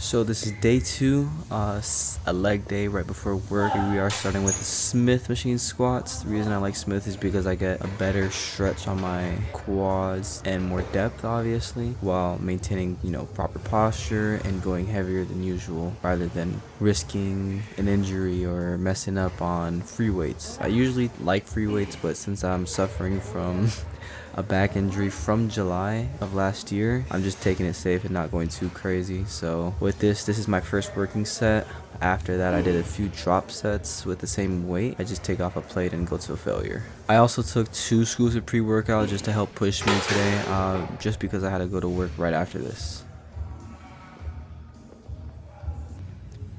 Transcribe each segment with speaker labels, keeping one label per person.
Speaker 1: So this is day two, a leg day right before work, and we are starting with the Smith machine squats. The reason I like Smith is because I get a better stretch on my quads and more depth, obviously, while maintaining, proper posture and going heavier than usual, rather than risking an injury or messing up on free weights. I usually like free weights, but since I'm suffering from a back injury from July of last year, I'm just taking it safe and not going too crazy. So with this is my first working set. After that, I did a few drop sets with the same weight. I just take off a plate and go to a failure. I also took 2 scoops of pre-workout just to help push me today, just because I had to go to work right after this.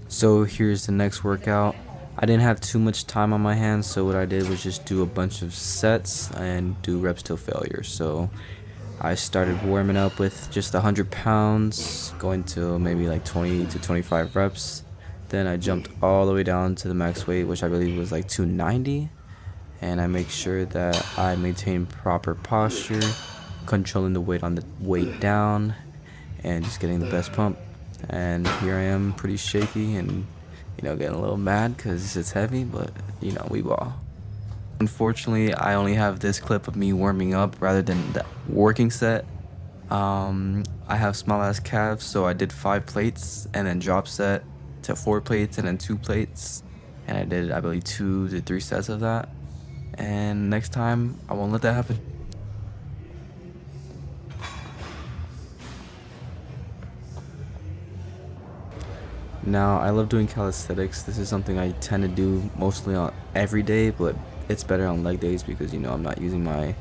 Speaker 1: So here's the next workout. I didn't have too much time on my hands, so what I did was just do a bunch of sets and do reps till failure. So I started warming up with just 100 pounds, going to maybe like 20 to 25 reps. Then I jumped all the way down to the max weight, which I believe was like 290. And I make sure that I maintain proper posture, controlling the weight on the way down, and just getting the best pump. And here I am, pretty shaky and getting a little mad because it's heavy, but we ball. Unfortunately, I only have this clip of me warming up rather than the working set. I have small ass calves, so I did 5 plates and then drop set to 4 plates and then 2 plates, and I did, I believe, 2 to 3 sets of that. And next time I won't let that happen. Now, I love doing calisthenics. This is something I tend to do mostly on every day, but it's better on leg days because, I'm not using my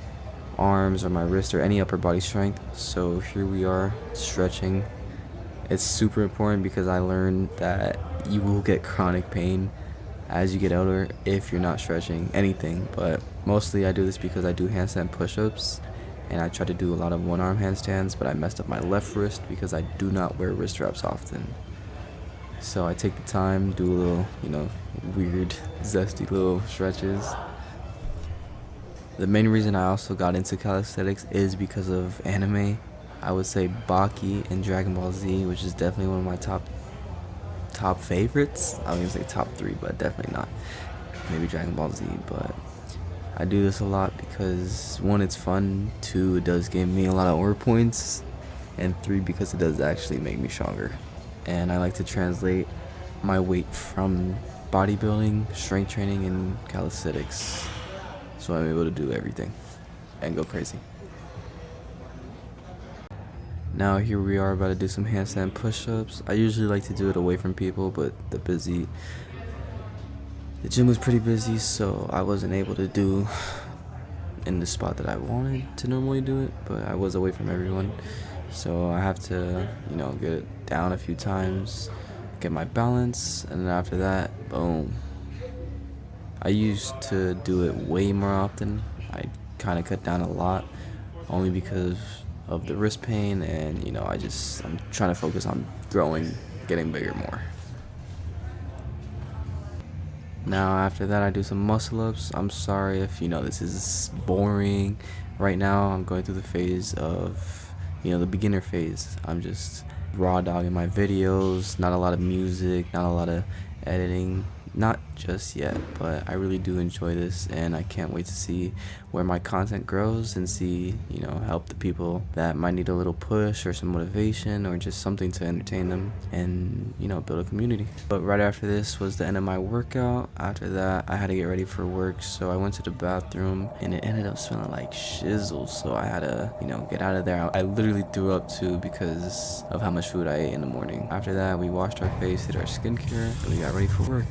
Speaker 1: arms or my wrist or any upper body strength. So here we are stretching. It's super important because I learned that you will get chronic pain as you get older if you're not stretching anything. But mostly I do this because I do handstand push-ups, and I try to do a lot of one-arm handstands, but I messed up my left wrist because I do not wear wrist wraps often. So I take the time, do a little, weird, zesty little stretches. The main reason I also got into calisthenics is because of anime. I would say Baki and Dragon Ball Z, which is definitely one of my top favorites. I wouldn't say top 3, but definitely not. Maybe Dragon Ball Z, but I do this a lot because 1, it's fun, 2, it does give me a lot of aura points, and 3, because it does actually make me stronger. And I like to translate my weight from bodybuilding, strength training, and calisthenics, so I'm able to do everything and go crazy. Now here we are about to do some handstand push-ups. I usually like to do it away from people, but the gym was pretty busy, so I wasn't able to do in the spot that I wanted to normally do it, but I was away from everyone. So I have to, get it down a few times, get my balance, and then after that, boom. I used to do it way more often. I kind of cut down a lot, only because of the wrist pain, and I'm trying to focus on growing, getting bigger more. Now after that, I do some muscle ups. I'm sorry if this is boring. Right now I'm going through the phase of the beginner phase. I'm just raw dogging my videos, not a lot of music, not a lot of editing, not just yet, but I really do enjoy this, and I can't wait to see where my content grows and see, help the people that might need a little push or some motivation or just something to entertain them and, build a community. But right after this was the end of my workout. After that, I had to get ready for work, so I went to the bathroom and it ended up smelling like shizzle, so I had to, get out of there. I literally threw up too because of how much food I ate in the morning. After that, we washed our face, did our skincare, and we got ready for work.